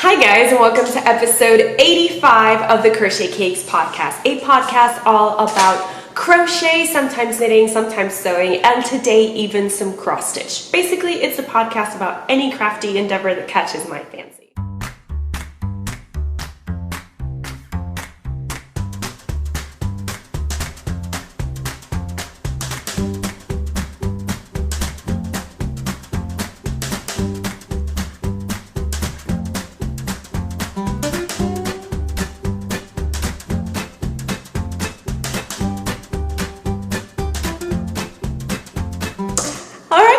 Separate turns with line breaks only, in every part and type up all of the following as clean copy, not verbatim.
Hi guys, and welcome to episode 85 of the Crochet Cakes podcast, a podcast all about crochet, sometimes knitting, sometimes sewing, and today even some cross stitch. Basically, it's a podcast about any crafty endeavor that catches my fancy.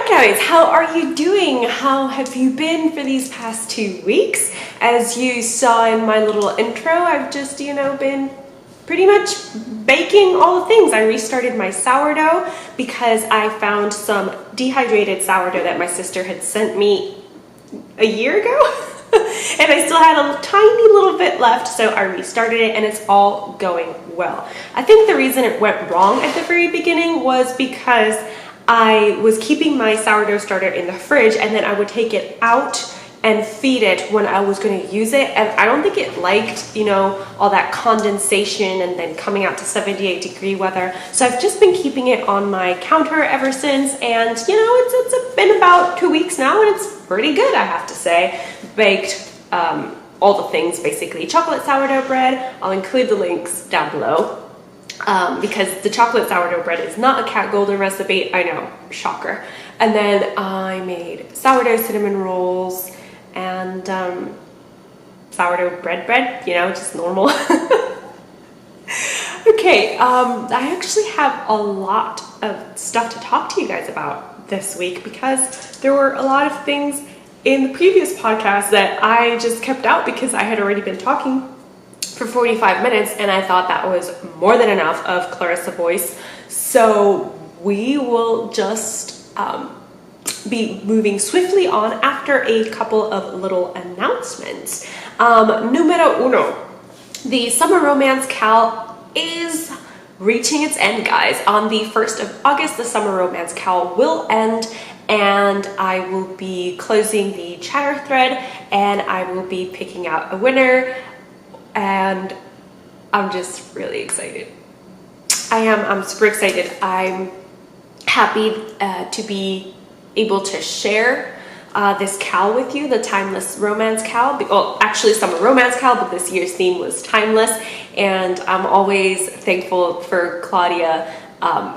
Guys, how are you doing? How have you been for these past 2 weeks? As you saw in my little intro, I've just, been pretty much baking all the things. I restarted my sourdough because I found some dehydrated sourdough that my sister had sent me a year ago. And I still had a tiny little bit left, so I restarted it and it's all going well. I think the reason it went wrong at the very beginning was because I was keeping my sourdough starter in the fridge and then I would take it out and feed it when I was going to use it, and I don't think it liked, all that condensation and then coming out to 78-degree weather. So I've just been keeping it on my counter ever since, and it's been about 2 weeks now and it's pretty good, I have to say. Baked all the things, basically. Chocolate sourdough bread, I'll include the links down below. Because the chocolate sourdough bread is not a Cat Golden recipe. I know, shocker. And then I made sourdough cinnamon rolls and sourdough bread, just normal. Okay, I actually have a lot of stuff to talk to you guys about this week because there were a lot of things in the previous podcast that I just kept out because I had already been talking for 45 minutes and I thought that was more than enough of Clarissa voice. So we will just be moving swiftly on after a couple of little announcements. Numero uno, the Summer Romance Cal is reaching its end, guys. On the 1st of August, the Summer Romance Cal will end and I will be closing the chatter thread and I will be picking out a winner. And I'm just really excited. I'm super excited. I'm happy to be able to share this cal with you, the Timeless Romance Cal. Well, actually Summer Romance Cal, but this year's theme was Timeless. And I'm always thankful for Claudia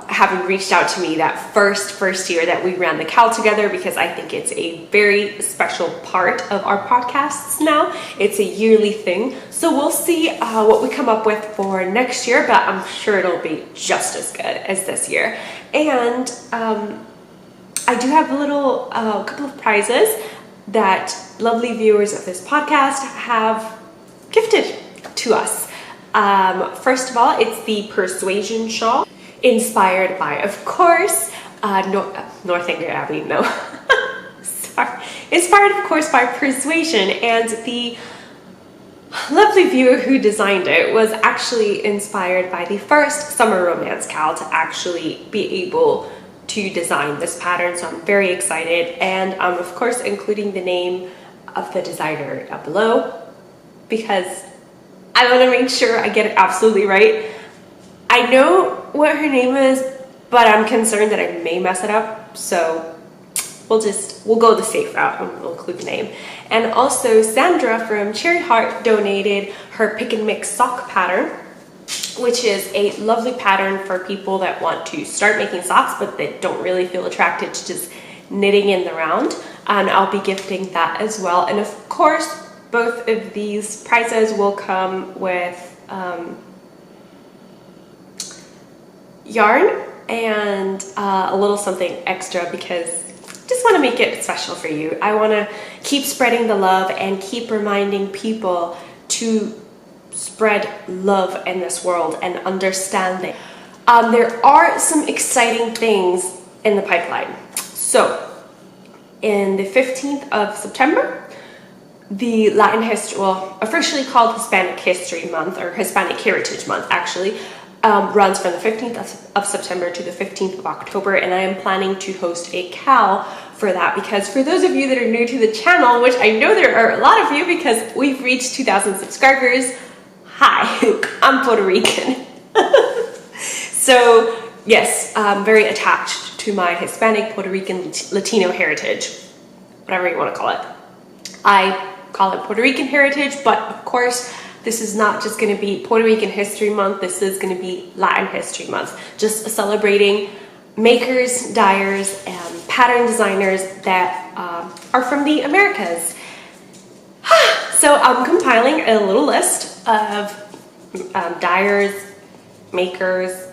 having reached out to me that first year that we ran the cal together, because I think it's a very special part of our podcasts now. It's a yearly thing. So we'll see what we come up with for next year, but I'm sure it'll be just as good as this year. And I do have a couple of prizes that lovely viewers of this podcast have gifted to us. First of all, it's the Persuasion Shawl, inspired by, of course, Northanger Abbey, no. Sorry. Inspired, of course, by Persuasion, and the lovely viewer who designed it was actually inspired by the first Summer Romance Cal to actually be able to design this pattern, so I'm very excited. And I'm, of course, including the name of the designer down below because I want to make sure I get it absolutely right. I know what her name is, but I'm concerned that I may mess it up, so we'll go the safe route and we'll include the name. And also Sandra from Cherry Heart donated her pick and mix sock pattern, which is a lovely pattern for people that want to start making socks but they don't really feel attracted to just knitting in the round, and I'll be gifting that as well. And of course both of these prizes will come with yarn and a little something extra because I just want to make it special for you. I want to keep spreading the love and keep reminding people to spread love in this world and understanding. There are some exciting things in the pipeline. So in the 15th of September, the Latin history, well, officially called Hispanic History Month, or Hispanic Heritage Month actually, runs from the 15th of September to the 15th of October, and I am planning to host a CAL for that, because for those of you that are new to the channel, which I know there are a lot of you because we've reached 2,000 subscribers, hi, I'm Puerto Rican. So yes, I'm very attached to my Hispanic, Puerto Rican, Latino heritage, whatever you want to call it. I call it Puerto Rican heritage, but of course, this is not just going to be Puerto Rican History Month. This is going to be Latin History Month, just celebrating makers, dyers, and pattern designers that are from the Americas. So I'm compiling a little list of dyers, makers,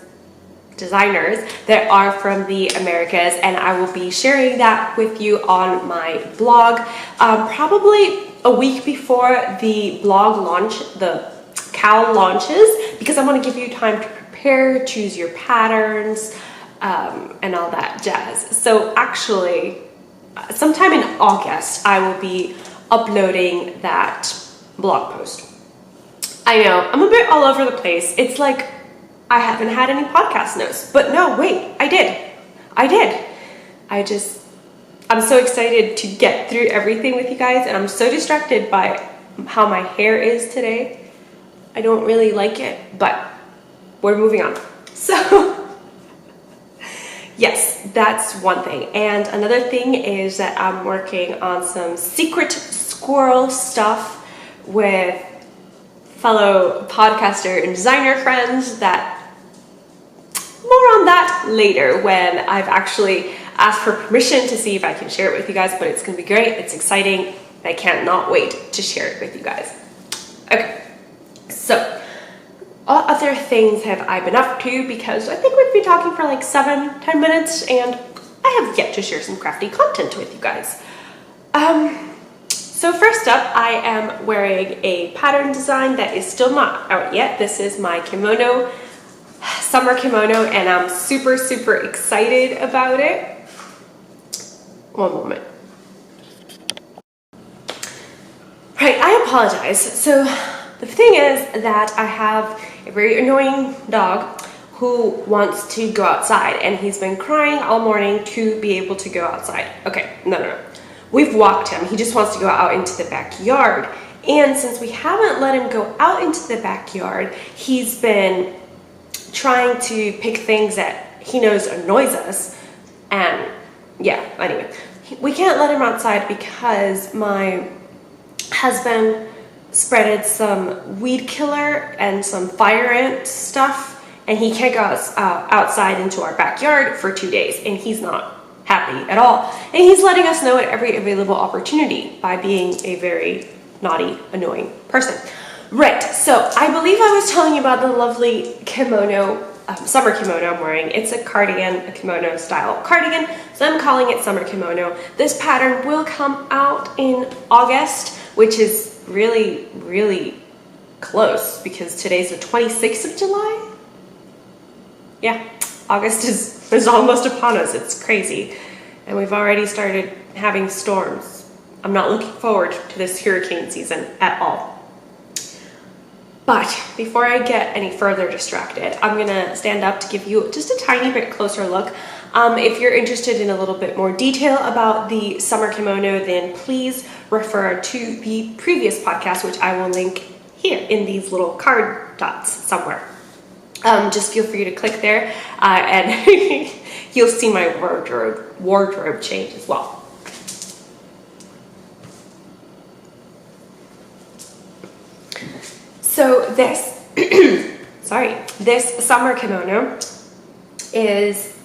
designers that are from the Americas, and I will be sharing that with you on my blog probably a week before the blog launch, the CAL launches, because I want to give you time to prepare, choose your patterns, and all that jazz. So actually, sometime in August, I will be uploading that blog post. I know, I'm a bit all over the place. It's like I haven't had any podcast notes, but no, wait, I did. I'm so excited to get through everything with you guys, and I'm so distracted by how my hair is today. I don't really like it, but we're moving on. So yes, that's one thing. And another thing is that I'm working on some secret squirrel stuff with fellow podcaster and designer friends. That more on that later, when I've actually asked for permission to see if I can share it with you guys, but it's gonna be great, it's exciting, and I can't not wait to share it with you guys. Okay, so what other things have I been up to? Because I think we've been talking for like 7-10 minutes, and I have yet to share some crafty content with you guys. So first up, I am wearing a pattern design that is still not out yet. This is my kimono, summer kimono, and I'm super, super excited about it. One moment. Right, I apologize. So the thing is that I have a very annoying dog who wants to go outside, and he's been crying all morning to be able to go outside. Okay, no. We've walked him. He just wants to go out into the backyard. And since we haven't let him go out into the backyard, he's been trying to pick things that he knows annoys us. And yeah, anyway, we can't let him outside because my husband spreaded some weed killer and some fire ant stuff, and he can't go outside into our backyard for 2 days, and he's not happy at all. And he's letting us know at every available opportunity by being a very naughty, annoying person. Right, so I believe I was telling you about the lovely kimono, summer kimono I'm wearing. It's a cardigan, a kimono style cardigan, so I'm calling it summer kimono. This pattern will come out in August, which is really, really close because today's the 26th of July. Yeah, August is almost upon us. It's crazy. And we've already started having storms. I'm not looking forward to this hurricane season at all. But before I get any further distracted, I'm gonna stand up to give you just a tiny bit closer look. If you're interested in a little bit more detail about the summer kimono, then please refer to the previous podcast, which I will link here in these little card dots somewhere. Just feel free to click there and you'll see my wardrobe change as well. So this, this summer kimono is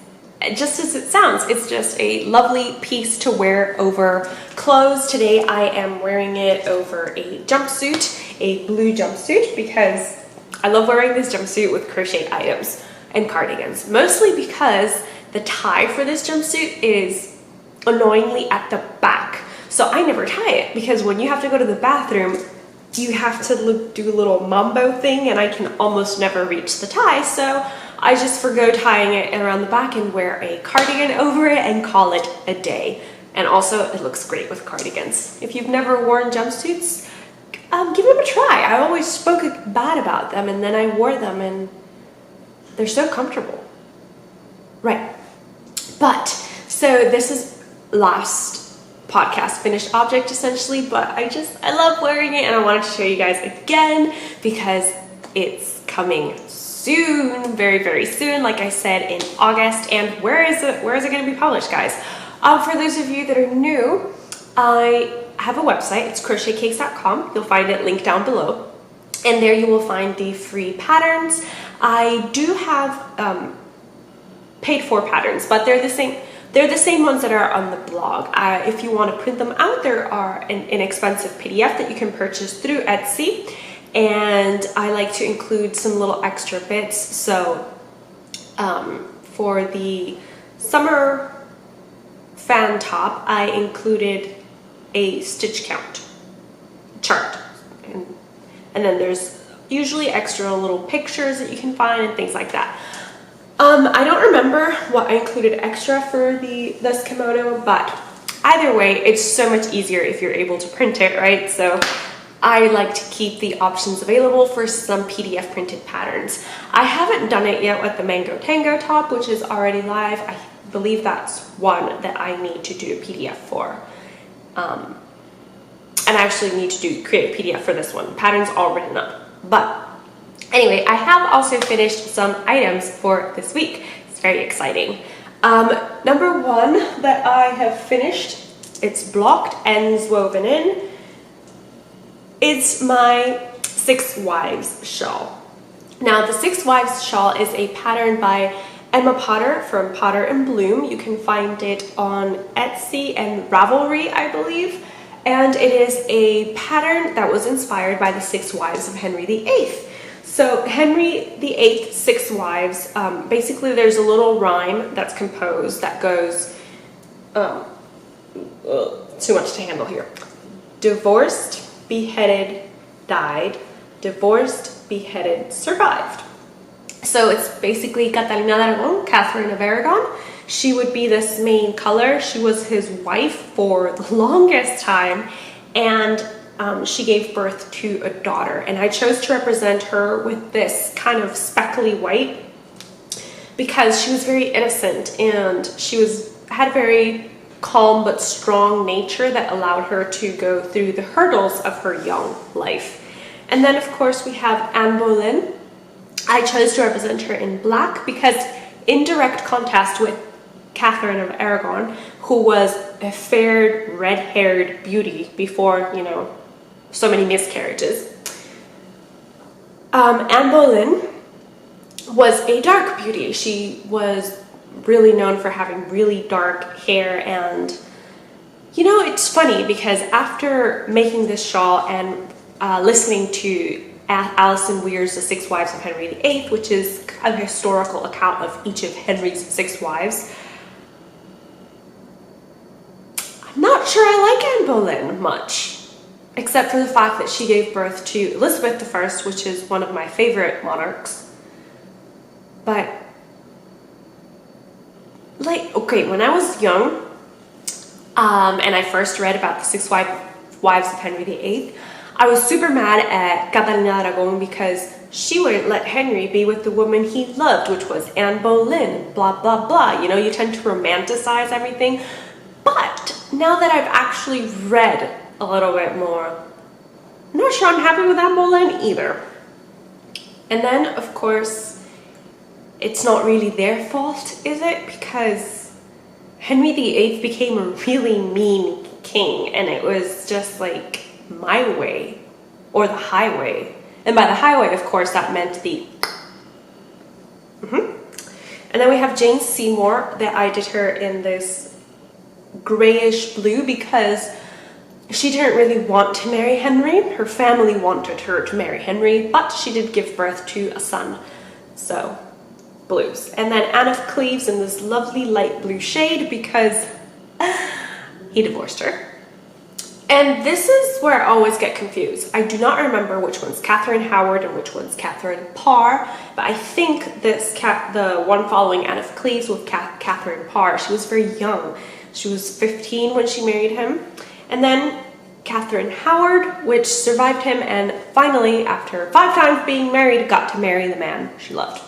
just as it sounds. It's just a lovely piece to wear over clothes. Today I am wearing it over a jumpsuit, a blue jumpsuit, because I love wearing this jumpsuit with crochet items and cardigans, mostly because the tie for this jumpsuit is annoyingly at the back. So I never tie it because when you have to go to the bathroom, you have to do a little mambo thing, and I can almost never reach the tie, so I just forgo tying it around the back and wear a cardigan over it and call it a day. And also, it looks great with cardigans. If you've never worn jumpsuits, give them a try. I always spoke bad about them, and then I wore them, and they're so comfortable. Right. But, so this is last podcast finished object essentially, but I love wearing it and I wanted to show you guys again because it's coming soon, very, very soon, like I said, in August. And where is it going to be published, guys? For those of you that are new, I have a website. It's crochetcakes.com. You'll find it linked down below. And there you will find the free patterns. I do have paid for patterns, but they're the same ones that are on the blog. If you want to print them out, there are an inexpensive PDF that you can purchase through Etsy. And I like to include some little extra bits. So for the summer fan top, I included a stitch count chart. And then there's usually extra little pictures that you can find and things like that. I don't remember what I included extra for this kimono, but either way, it's so much easier if you're able to print it, right? So I like to keep the options available for some PDF printed patterns. I haven't done it yet with the Mango Tango top, which is already live. I believe that's one that I need to do a PDF for. And I actually need to create a PDF for this one. Pattern's all written up. But anyway, I have also finished some items for this week. It's very exciting. Number one that I have finished, it's blocked ends woven in. It's my 6 Wives Shawl. Now, the 6 Wives Shawl is a pattern by Emma Potter from Potter and Bloom. You can find it on Etsy and Ravelry, I believe. And it is a pattern that was inspired by the 6 wives of Henry VIII. So Henry VIII's 6 wives, basically there's a little rhyme that's composed that goes, too much to handle here. Divorced, beheaded, died. Divorced, beheaded, survived. So it's basically Catalina de Aragon, Catherine of Aragon. She would be this main color. She was his wife for the longest time, and she gave birth to a daughter. And I chose to represent her with this kind of speckly white because she was very innocent and she had a very calm but strong nature that allowed her to go through the hurdles of her young life. And then of course we have Anne Boleyn. I chose to represent her in black because in direct contrast with Catherine of Aragon, who was a fair red-haired beauty before, you know, so many miscarriages. Anne Boleyn was a dark beauty. She was really known for having really dark hair, and you know, it's funny because after making this shawl and listening to Alison Weir's The 6 Wives of Henry VIII, which is a historical account of each of Henry's 6 wives, I'm not sure I like Anne Boleyn much, except for the fact that she gave birth to Elizabeth I, which is one of my favorite monarchs. But, like, okay, when I was young, and I first read about the 6 wives of Henry VIII, I was super mad at Catalina de Aragon because she wouldn't let Henry be with the woman he loved, which was Anne Boleyn, blah, blah, blah. You know, you tend to romanticize everything. But now that I've actually read a little bit more, I'm not sure I'm happy with Anne Boleyn either. And then, of course, it's not really their fault, is it? Because Henry VIII became a really mean king, and it was just like my way or the highway. And by the highway, of course, that meant the And then we have Jane Seymour, that I did her in this grayish blue because she didn't really want to marry Henry. Her family wanted her to marry Henry, but she did give birth to a son. So, blues. And then Anne of Cleves in this lovely light blue shade because he divorced her. And this is where I always get confused. I do not remember which one's Catherine Howard and which one's Catherine Parr, but I think the one following Anne of Cleves with Catherine Parr, she was very young. She was 15 when she married him. And then Catherine Howard, which survived him and finally, after 5 times being married, got to marry the man she loved.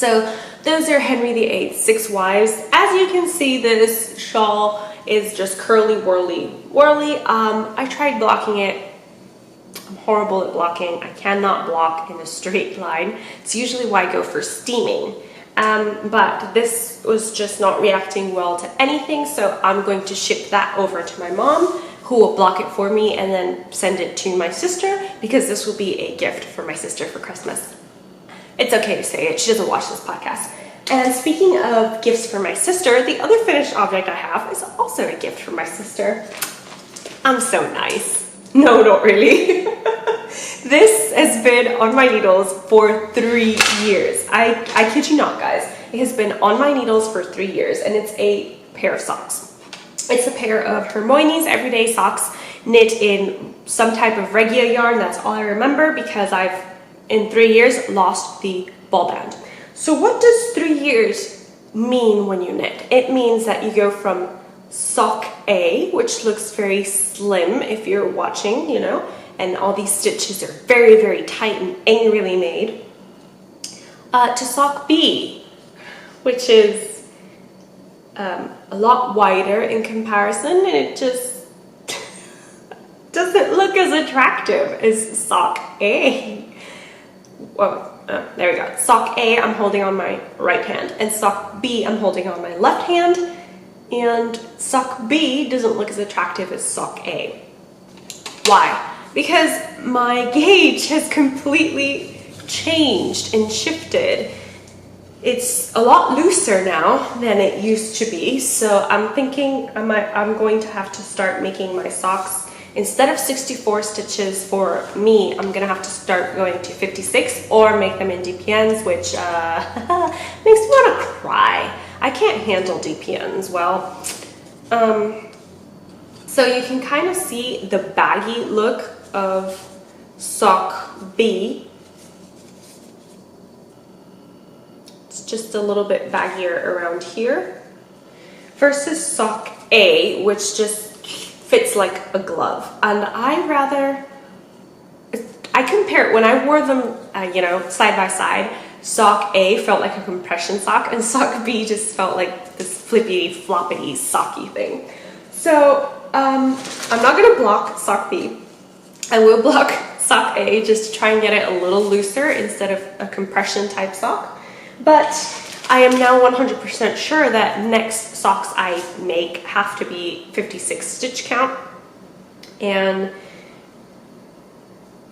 So those are Henry VIII's 6 Wives. As you can see, this shawl is just curly whirly. I tried blocking it. I'm horrible at blocking. I cannot block in a straight line. It's usually why I go for steaming. But this was just not reacting well to anything, so I'm going to ship that over to my mom, who will block it for me and then send it to my sister, because this will be a gift for my sister for Christmas. It's okay to say it, she doesn't watch this podcast. And speaking of gifts for my sister, the other finished object I have is also a gift for my sister. I'm so nice. No, not really. This has been on my needles for 3 years. I kid you not, guys. It has been on my needles for 3 years, and it's a pair of socks. It's a pair of Hermione's everyday socks knit in some type of regia yarn. That's all I remember, because I've, in 3 years, lost the ball band. So what does 3 years mean when you knit? It means that you go from sock A, which looks very slim if you're watching, you know, and all these stitches are very, very tight and angrily made, to sock B, which is a lot wider in comparison, and it just doesn't look as attractive as sock A. Well, there we go. Sock A I'm holding on my right hand, and sock B I'm holding on my left hand, and sock B doesn't look as attractive as sock A. Why? Because my gauge has completely changed and shifted. It's a lot looser now than it used to be, so I'm thinking I'm going to have to start making my socks, instead of 64 stitches for me, I'm gonna have to start going to 56 or make them in DPNs, which makes me want to cry. I can't handle DPNs well. So you can kind of see the baggy look of sock B. It's just a little bit baggier around here versus sock A, which just fits like a glove. And I compare it, when I wore them, you know, side by side, sock A felt like a compression sock, and sock B just felt like this flippity floppity socky thing. So I'm not gonna block sock B. I will block sock A just to try and get it a little looser instead of a compression type sock. But I am now 100% sure that next socks I make have to be 56 stitch count,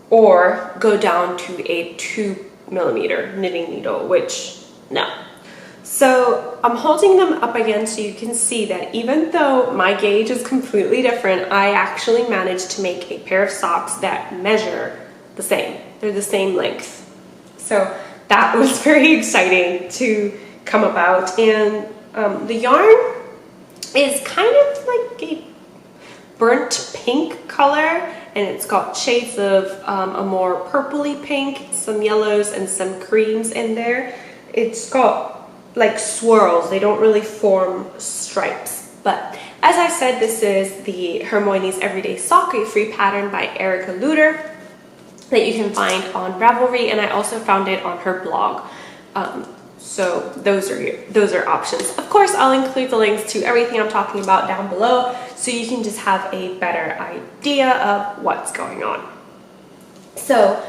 or go down to a 2mm knitting needle, which no. So I'm holding them up again so you can see that even though my gauge is completely different, I actually managed to make a pair of socks that measure the same. They're the same length. So that was very exciting to come about. And the yarn is kind of like a burnt pink color, and it's got shades of a more purpley pink, some yellows and some creams in there. It's got like swirls. They don't really form stripes. But as I said, this is the Hermione's Everyday Sock, a free pattern by Erica Luder that you can find on Ravelry, and I also found it on her blog. So those are options. Of course, I'll include the links to everything I'm talking about down below, so you can just have a better idea of what's going on. So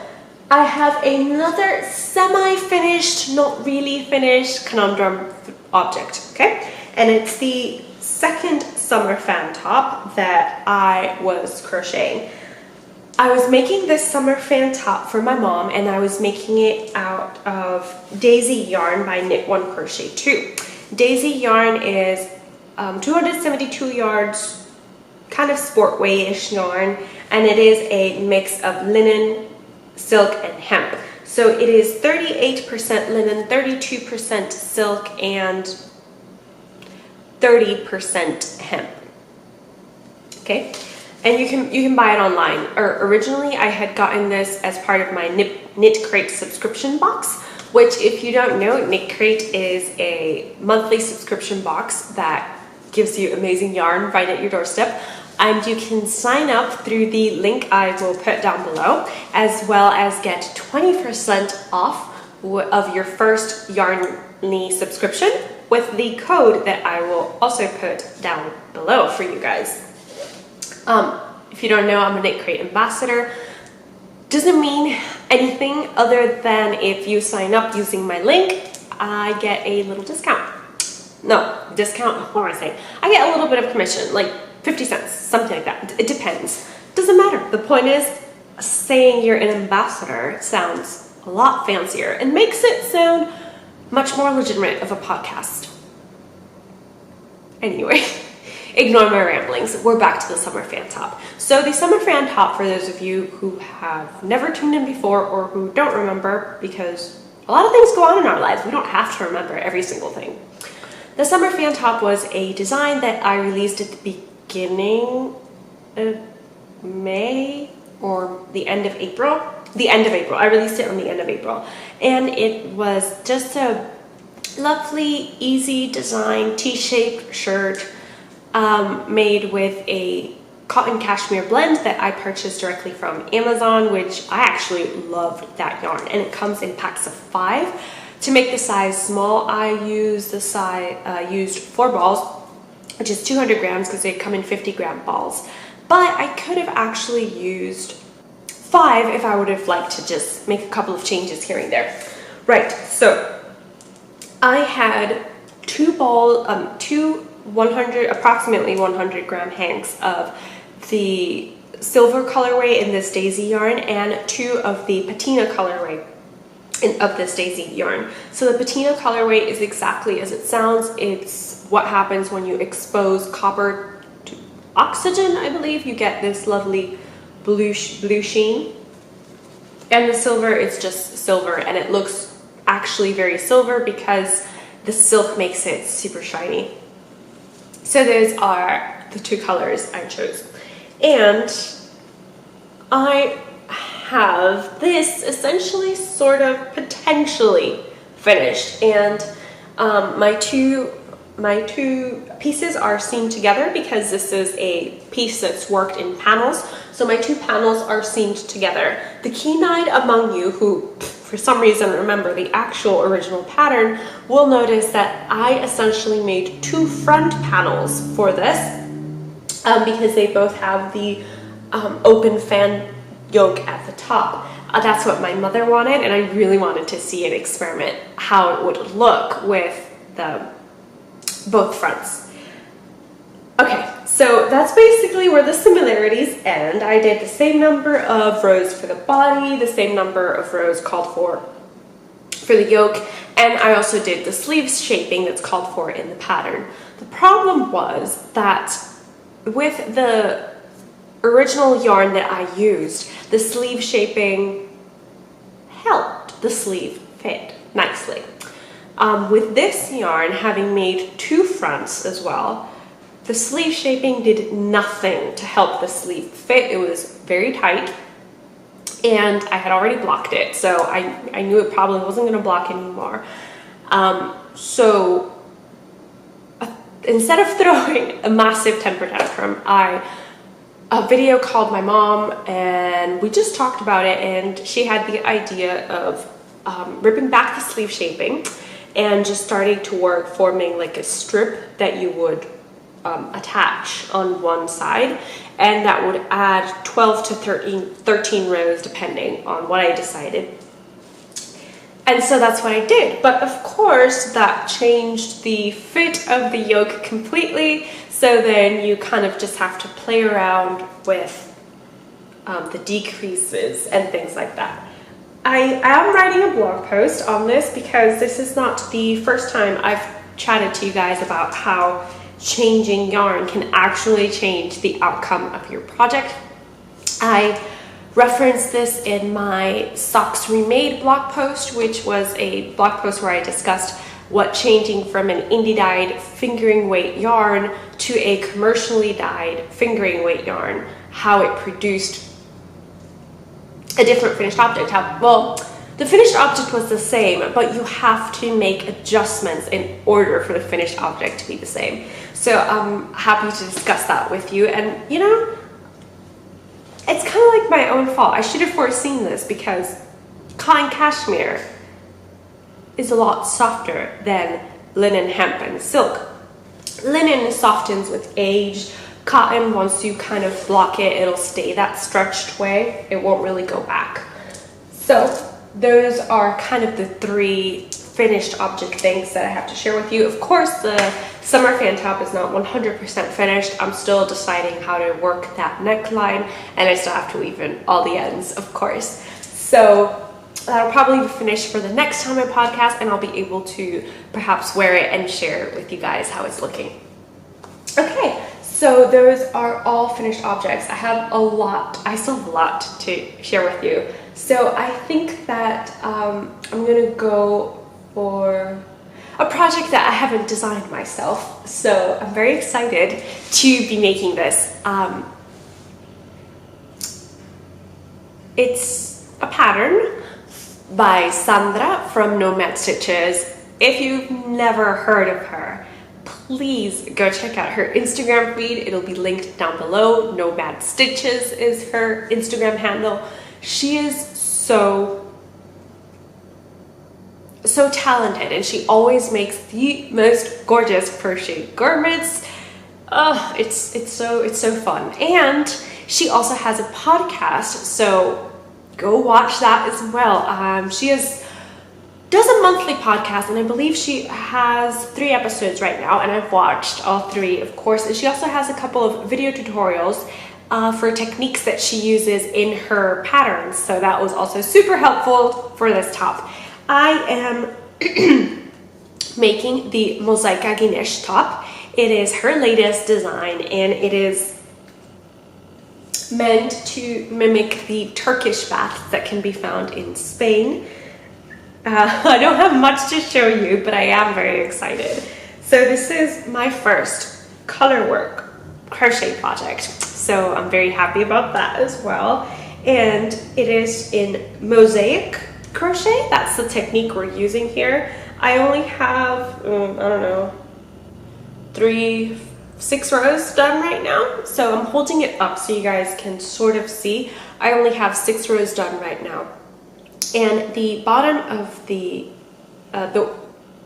I have another semi-finished, not really finished conundrum object, okay? And it's the second summer fan top that I was crocheting. I was making this summer fan top for my mom, and I was making it out of Daisy yarn by Knit One Crochet Two. Daisy yarn is 272 yards, kind of sport way-ish yarn, and it is a mix of linen, silk, and hemp. So it is 38% linen, 32% silk, and 30% hemp. Okay, and you can buy it online. Or originally I had gotten this as part of my Knit Crate subscription box, which, if you don't know, Knit Crate is a monthly subscription box that gives you amazing yarn right at your doorstep. And you can sign up through the link I will put down below, as well as get 20% off of your first Yarnly subscription with the code that I will also put down below for you guys. If you don't know, I'm a Knit Crate ambassador. Doesn't mean anything other than if you sign up using my link, I get a little discount. No, discount, what am I saying? I get a little bit of commission, like 50 cents, something like that. It depends. Doesn't matter. The point is, saying you're an ambassador sounds a lot fancier and makes it sound much more legitimate of a podcast. Anyway, ignore my ramblings. We're back to the summer fan top. So the summer fan top, for those of you who have never tuned in before or who don't remember, because a lot of things go on in our lives. We don't have to remember every single thing. The summer fan top was a design that I released at the beginning of May or the end of April. The end of April. I released it on the end of April. And it was just a lovely, easy design, T-shaped shirt made with a cotton cashmere blend that I purchased directly from Amazon, which I actually loved that yarn. And it comes in packs of 5. To make the size small, I used used 4 balls, which is 200 grams because they come in 50-gram balls. But I could have actually used 5 if I would have liked to just make a couple of changes here and there. Right, so I had 2 approximately 100 gram hanks of the silver colorway in this daisy yarn and 2 of the patina colorway of this daisy yarn. So the patina colorway is exactly as it sounds. It's what happens when you expose copper to oxygen, I believe. You get this lovely blue sheen. And the silver is just silver, and it looks actually very silver because the silk makes it super shiny. So those are the 2 colors I chose. And I have this essentially sort of potentially finished, and my two pieces are seamed together because this is a piece that's worked in panels. So my 2 panels are seamed together. The keen-eyed among you who for some reason remember the actual original pattern will notice that I essentially made 2 front panels for this because they both have the open fan yoke at the top. That's what my mother wanted, and I really wanted to see and experiment how it would look with both fronts. Okay, so that's basically where the similarities end. I did the same number of rows for the body, the same number of rows called for the yoke, and I also did the sleeves shaping that's called for in the pattern. The problem was that with the original yarn that I used, the sleeve shaping helped the sleeve fit nicely. With this yarn, having made 2 fronts as well, the sleeve shaping did nothing to help the sleeve fit. It was very tight, and I had already blocked it, so I knew it probably wasn't going to block anymore. So instead of throwing a massive temper tantrum, I video called my mom, and we just talked about it, and she had the idea of ripping back the sleeve shaping and just starting to work forming like a strip that you would attach on one side, and that would add 12 to 13 rows depending on what I decided. And so that's what I did. But of course that changed the fit of the yoke completely. So then you kind of just have to play around with the decreases and things like that. I am writing a blog post on this because this is not the first time I've chatted to you guys about how changing yarn can actually change the outcome of your project. I referenced this in my Socks Remade blog post, which was a blog post where I discussed what changing from an indie dyed fingering weight yarn to a commercially dyed fingering weight yarn, how it produced a different finished object. Well, the finished object was the same, but you have to make adjustments in order for the finished object to be the same. So I'm happy to discuss that with you. And you know, it's kind of like my own fault. I should have foreseen this because cotton cashmere is a lot softer than linen, hemp, and silk. Linen softens with age. Cotton, once you kind of block it, it'll stay that stretched way. It won't really go back. So those are kind of the three finished object things that I have to share with you. Of course, the summer fan top is not 100% finished. I'm still deciding how to work that neckline, and I still have to weave in all the ends, of course. So that'll probably be finished for the next time I podcast, and I'll be able to perhaps wear it and share with you guys how it's looking. Okay, so those are all finished objects. I still have a lot to share with you. So I think that I'm gonna go for a project that I haven't designed myself. So I'm very excited to be making this. It's a pattern by Sandra from Nomad Stitches. If you've never heard of her, please go check out her Instagram feed. It'll be linked down below. Nomad Stitches is her Instagram handle. She is so talented, and she always makes the most gorgeous crochet garments. It's so fun. And she also has a podcast, so go watch that as well. She does a monthly podcast, and I believe she has 3 episodes right now, and I've watched all 3, of course. And she also has a couple of video tutorials for techniques that she uses in her patterns, so that was also super helpful for this top. I am making the Mosaic Ganesh top. It is her latest design, and it is meant to mimic the Turkish baths that can be found in Spain. I don't have much to show you, but I am very excited. So this is my first color work crochet project, so I'm very happy about that as well. And it is in Mosaic crochet. That's the technique we're using here. I only have, I don't know, 6 rows done right now. So I'm holding it up so you guys can sort of see. I only have 6 rows done right now. And the bottom of the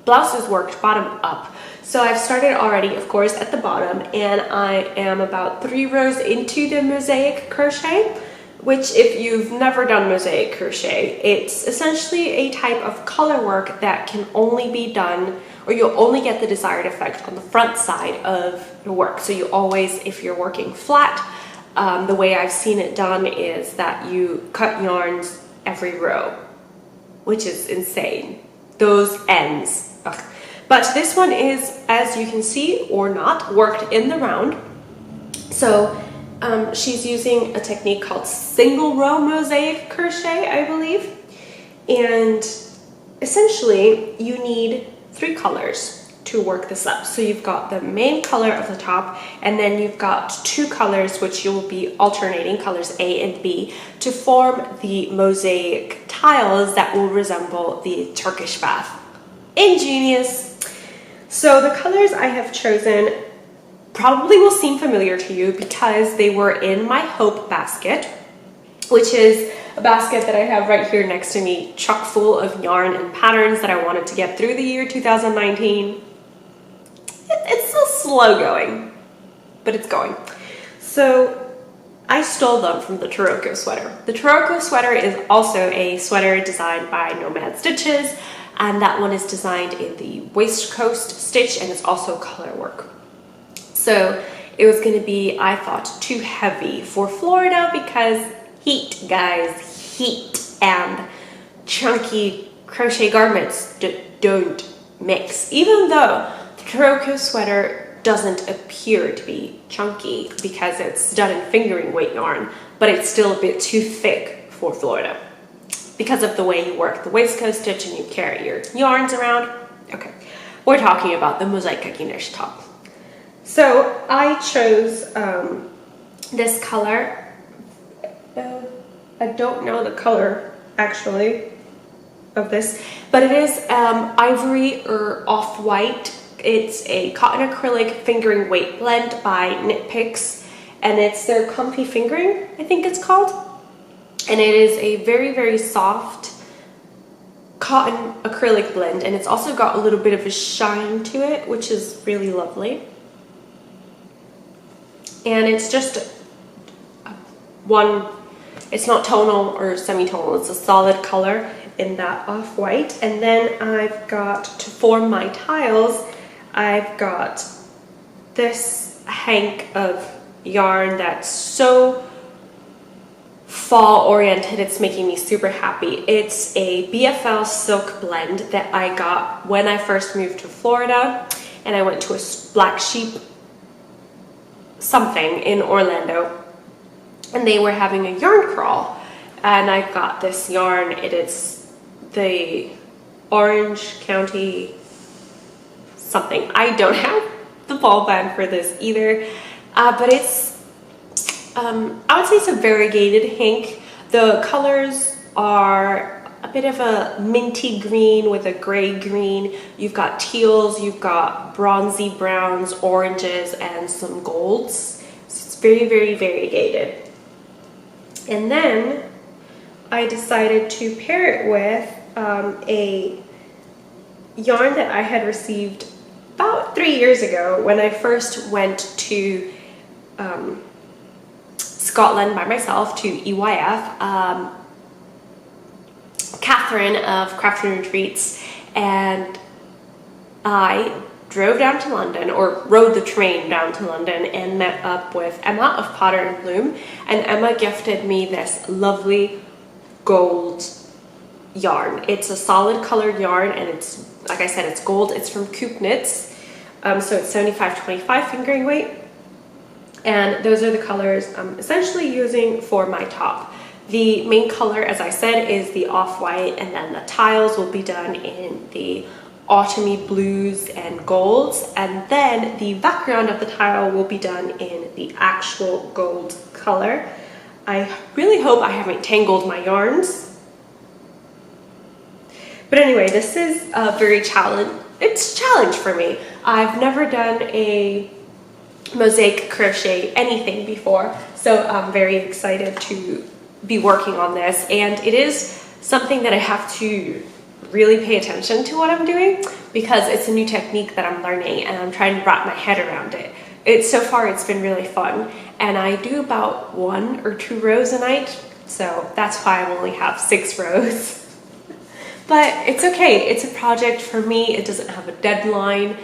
blouse is worked bottom up. So I've started already, of course, at the bottom, and I am about 3 rows into the Mosaic crochet, which, if you've never done Mosaic crochet, it's essentially a type of color work that can only be done, or you'll only get the desired effect on the front side of your work. So you always, if you're working flat, the way I've seen it done is that you cut yarns every row, which is insane. Those ends. Ugh. But this one is, as you can see or not, worked in the round. So she's using a technique called single row mosaic crochet, I believe. And essentially you need 3 colors to work this up. So you've got the main color of the top, and then you've got 2 colors which you'll be alternating, colors A and B, to form the mosaic tiles that will resemble the Turkish bath. Ingenious! So the colors I have chosen probably will seem familiar to you because they were in my Hope basket, which is a basket that I have right here next to me, chock full of yarn and patterns that I wanted to get through the year 2019. It's still slow going, but it's going. So I stole them from the Taroko sweater. The Taroko sweater is also a sweater designed by Nomad Stitches, and that one is designed in the waistcoat stitch, and it's also color work. So it was going to be, I thought, too heavy for Florida because heat, guys, heat, and chunky crochet garments don't mix. Even though the Taroko sweater doesn't appear to be chunky because it's done in fingering weight yarn, but it's still a bit too thick for Florida because of the way you work the waistcoat stitch and you carry your yarns around. Okay, we're talking about the Mosaic Ganesh top. So I chose this color. I don't know the color actually of this, but it is ivory or off-white. It's a cotton acrylic fingering weight blend by Knit Picks, and it's their Comfy Fingering, I think it's called. And it is a very, very soft cotton acrylic blend, and it's also got a little bit of a shine to it, which is really lovely. And it's just it's not tonal or semi-tonal, it's a solid color in that off-white. And then I've got, to form my tiles, I've got this hank of yarn that's so fall oriented, it's making me super happy. It's a BFL silk blend that I got when I first moved to Florida, and I went to a Black Sheep something in Orlando, and they were having a yarn crawl, and I got this yarn. It is the Orange County something. I don't have the ball band for this either, but it's I would say it's a variegated hank. The colors are a bit of a minty green with a gray green. You've got teals, you've got bronzy browns, oranges, and some golds. So it's very, very variegated. And then I decided to pair it with a yarn that I had received about 3 years ago when I first went to Scotland by myself to EYF. Catherine of Crafting Retreats and I drove down to London, or rode the train down to London, and met up with Emma of Potter and Bloom, and Emma gifted me this lovely gold yarn. It's a solid colored yarn, and it's, like I said, it's gold. It's from Coop Knits, so it's 75/25 fingering weight, and those are the colors I'm essentially using for my top. The main color, as I said, is the off-white, and then the tiles will be done in the autumny blues and golds, and then the background of the tile will be done in the actual gold color. I really hope I haven't tangled my yarns. But anyway, this is a very it's a challenge for me. I've never done a mosaic crochet anything before, so I'm very excited to be working on this, and it is something that I have to really pay attention to what I'm doing, because it's a new technique that I'm learning and I'm trying to wrap my head around it. So far it's been really fun, and I do about 1 or 2 rows a night, so that's why I only have 6 rows. But it's okay, it's a project for me. It doesn't have a deadline,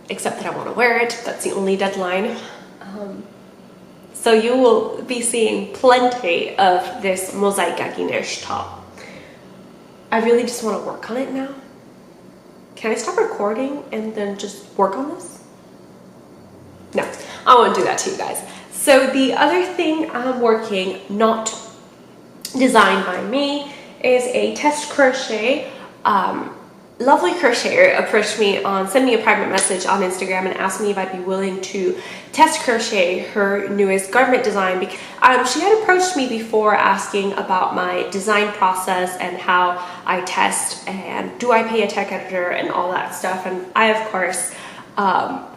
except that I want to wear it. That's the only deadline. So you will be seeing plenty of this Mosaic Gaginish top. I really just want to work on it now. Can I stop recording and then just work on this? No, I won't do that to you guys. So the other thing I'm working, not designed by me, is a test crochet. Lovely crocheter approached me sent me a private message on Instagram and asked me if I'd be willing to test crochet her newest garment design. She had approached me before asking about my design process and how I test, and do I pay a tech editor and all that stuff. And I, of course,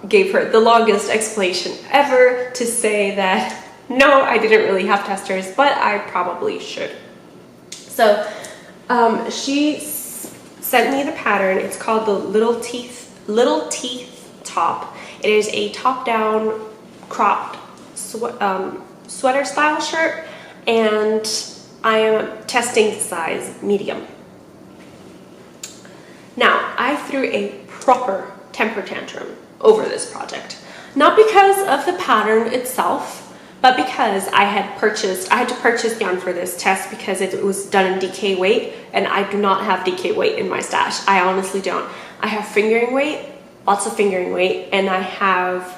gave her the longest explanation ever to say that no, I didn't really have testers, but I probably should. So she sent me the pattern. It's called the Little Teeth top. It is a top-down cropped sweater style shirt, and I am testing the size medium. Had I threw a proper temper tantrum over this project. Not because of the pattern itself, but because I had to purchase yarn for this test because it was done in DK weight, and I do not have DK weight in my stash. I honestly don't. I have fingering weight, lots of fingering weight, and I have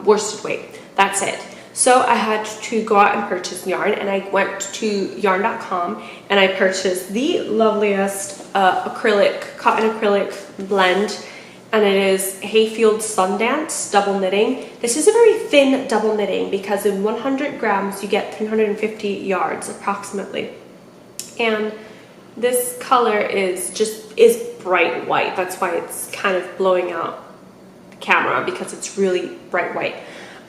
worsted weight. That's it. So I had to go out and purchase yarn, and I went to yarn.com and I purchased the loveliest cotton acrylic blend, and it is Hayfield Sundance double knitting. This is a very thin double knitting because in 100 grams you get 350 yards approximately. And this color is bright white. That's why it's kind of blowing out the camera, because it's really bright white.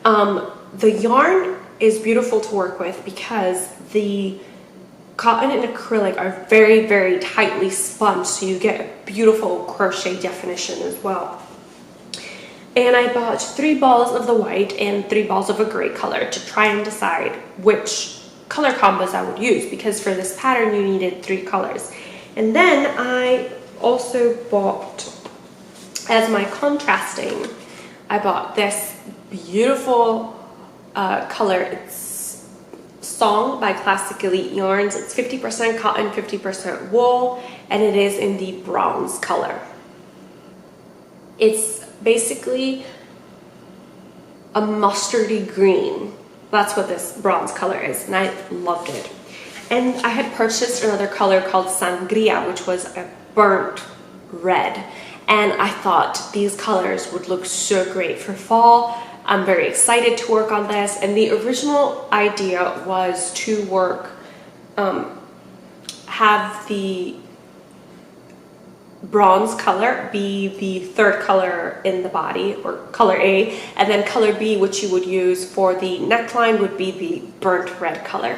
The yarn is beautiful to work with because the cotton and acrylic are very, very tightly spun, so you get a beautiful crochet definition as well. And I bought 3 balls of the white and 3 balls of a gray color to try and decide which color combos I would use, because for this pattern you needed 3 colors. And then I also bought, as my contrasting, I bought this beautiful color. It's Song by Classic Elite Yarns. It's 50% cotton, 50% wool, and it is in the bronze color. It's basically a mustardy green. That's what this bronze color is, and I loved it. And I had purchased another color called Sangria, which was a burnt red, and I thought these colors would look so great for fall. I'm very excited to work on this, and the original idea was to work, have the bronze color be the 3rd color in the body, or color A, and then color B, which you would use for the neckline, would be the burnt red color.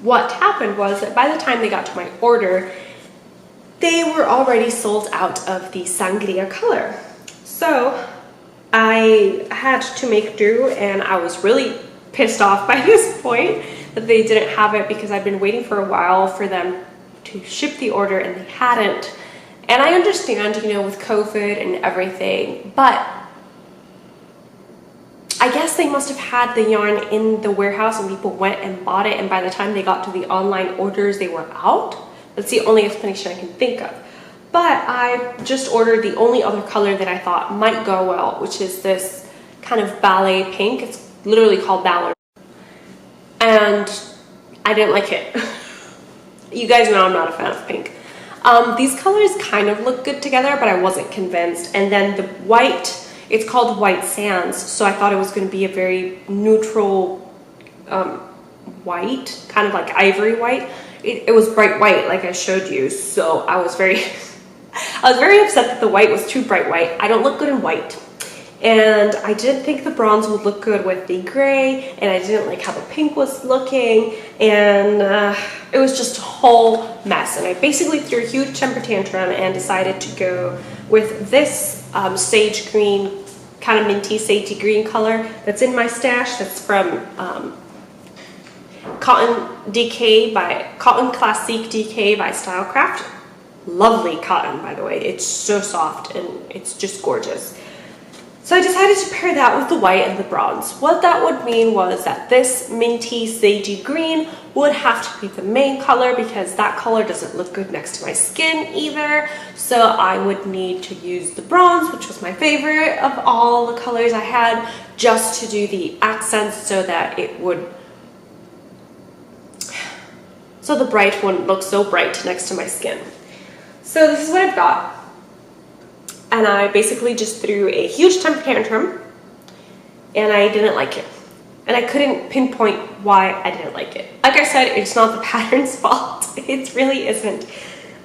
What happened was that by the time they got to my order, they were already sold out of the Sangria color. So I had to make do, and I was really pissed off by this point that they didn't have it, because I'd been waiting for a while for them to ship the order and they hadn't. And I understand, you know, with COVID and everything, but I guess they must have had the yarn in the warehouse and people went and bought it, and by the time they got to the online orders, they were out. That's the only explanation I can think of. But I just ordered the only other color that I thought might go well, which is this kind of ballet pink. It's literally called Ballet. And I didn't like it. You guys know I'm not a fan of pink. These colors kind of look good together, but I wasn't convinced. And then the white, it's called White Sands, so I thought it was going to be a very neutral white, kind of like ivory white. It was bright white, like I showed you, so I was very upset that the white was too bright white. I don't look good in white, and I didn't think the bronze would look good with the gray, and I didn't like how the pink was looking, and it was just a whole mess. And I basically threw a huge temper tantrum and decided to go with this sage green, kind of minty sagey green color that's in my stash. That's from Cotton Classique DK by Stylecraft. Lovely cotton, by the way. It's so soft and it's just gorgeous. So I decided to pair that with the white and the bronze. What that would mean was that this minty sagey green would have to be the main color, because that color doesn't look good next to my skin either. So I would need to use the bronze, which was my favorite of all the colors I had, just to do the accents so that it would, so the bright wouldn't look so bright next to my skin. So this is what I've got. And I basically just threw a huge temper tantrum, and I didn't like it. And I couldn't pinpoint why I didn't like it. Like I said, it's not the pattern's fault. It really isn't.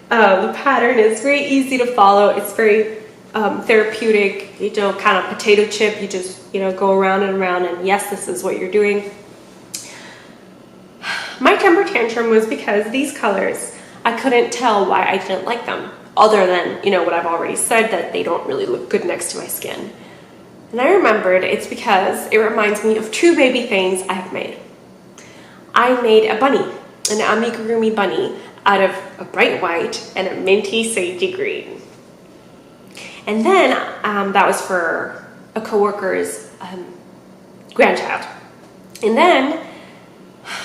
The pattern is very easy to follow. It's very therapeutic, you know, kind of potato chip. You just, you know, go around and around, and yes, this is what you're doing. My temper tantrum was because these colors, I couldn't tell why I didn't like them, other than, you know, what I've already said, that they don't really look good next to my skin. And I remembered it's because it reminds me of 2 baby things I have made. I made a bunny, an amigurumi bunny, out of a bright white and a minty sagey green. And then that was for a coworker's grandchild. And then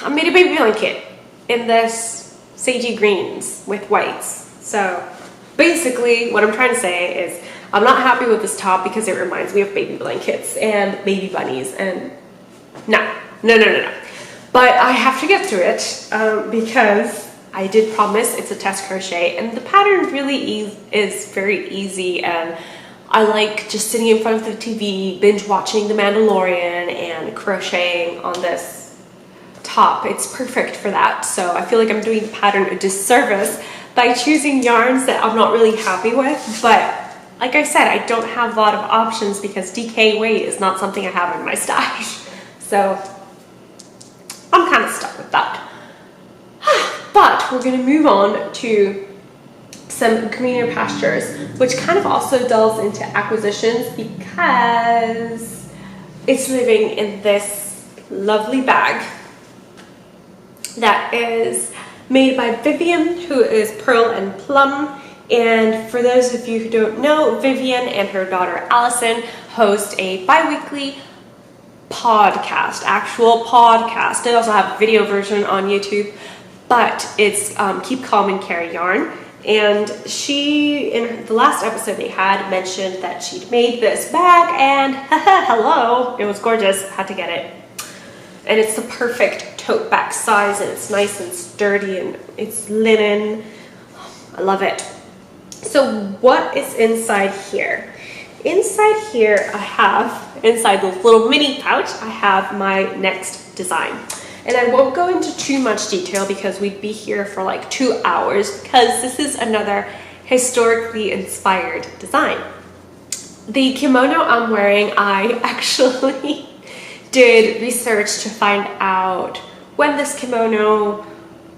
I made a baby blanket in this sagey greens with whites. So basically what I'm trying to say is I'm not happy with this top because it reminds me of baby blankets and baby bunnies, and no. But I have to get through it because I did promise it's a test crochet, and the pattern really is very easy, and I like just sitting in front of the TV, binge watching The Mandalorian and crocheting on this top. It's perfect for that. So I feel like I'm doing the pattern a disservice by choosing yarns that I'm not really happy with, but like I said, I don't have a lot of options because DK weight is not something I have in my stash. So I'm kind of stuck with that. we're going to move on to some greener pastures, which kind of also delves into acquisitions because it's living in this lovely bag that is made by Vivian, who is Pearl and Plum. And for those of you who don't know, Vivian and her daughter Allison host a bi-weekly podcast, actual podcast. They also have a video version on YouTube, but it's Keep Calm and Carry Yarn. And she, in the last episode they had, mentioned that she'd made this bag, and hello, it was gorgeous, had to get it. And it's the perfect tote bag size, and it's nice and sturdy, and it's linen. I love it. So what is inside here? Inside here I have, inside this little mini pouch, I have my next design. And I won't go into too much detail because we'd be here for like 2 hours, because this is another historically inspired design. The kimono I'm wearing, I actually did research to find out when this kimono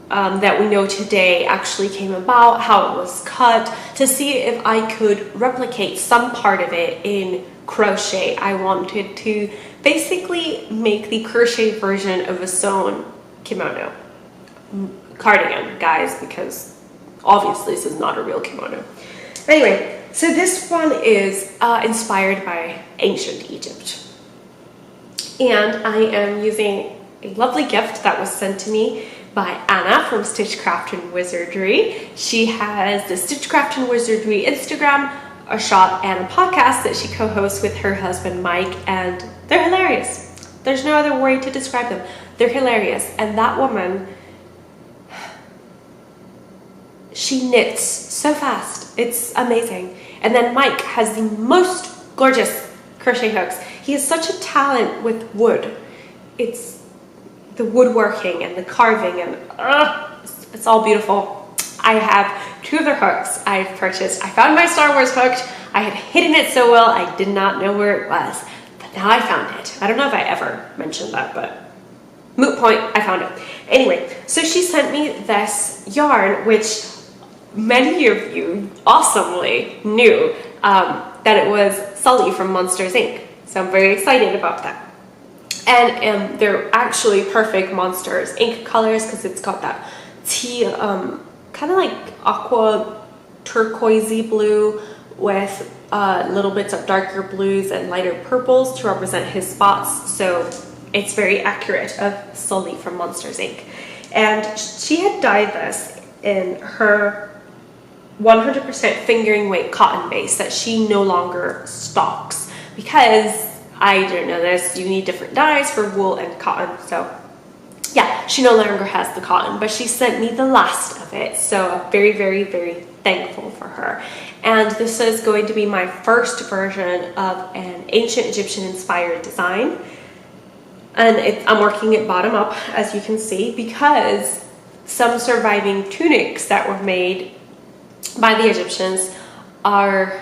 that we know today actually came about, how it was cut, to see if I could replicate some part of it in crochet. I wanted to basically make the crochet version of a sewn kimono. Cardigan, guys, because obviously this is not a real kimono. Anyway, so this one is inspired by ancient Egypt. And I am using a lovely gift that was sent to me by Anna from Stitchcraft and Wizardry. She has the Stitchcraft and Wizardry Instagram, a shop, and a podcast that she co-hosts with her husband Mike, and they're hilarious. There's no other way to describe them. They're hilarious. And that woman, she knits so fast. It's amazing. And then Mike has the most gorgeous crochet hooks. He has such a talent with wood. It's the woodworking and the carving, and it's all beautiful. I have 2 of their hooks I've purchased. I found my Star Wars hook. I had hidden it so well I did not know where it was, but now I found it. I don't know if I ever mentioned that, but moot point, I found it. Anyway, so she sent me this yarn, which many of you awesomely knew that it was Sully from Monsters Inc. So I'm very excited about that. And they're actually perfect Monsters Inc. colors, because it's got that tea, kind of like aqua turquoisey blue with little bits of darker blues and lighter purples to represent his spots. So it's very accurate of Sully from Monsters Inc. And she had dyed this in her 100% fingering weight cotton base that she no longer stocks, because I didn't know this, you need different dyes for wool and cotton. So yeah, she no longer has the cotton, but she sent me the last of it. So I'm very, very, very thankful for her. And this is going to be my first version of an ancient Egyptian inspired design. And I'm working it bottom up, as you can see, because some surviving tunics that were made by the Egyptians are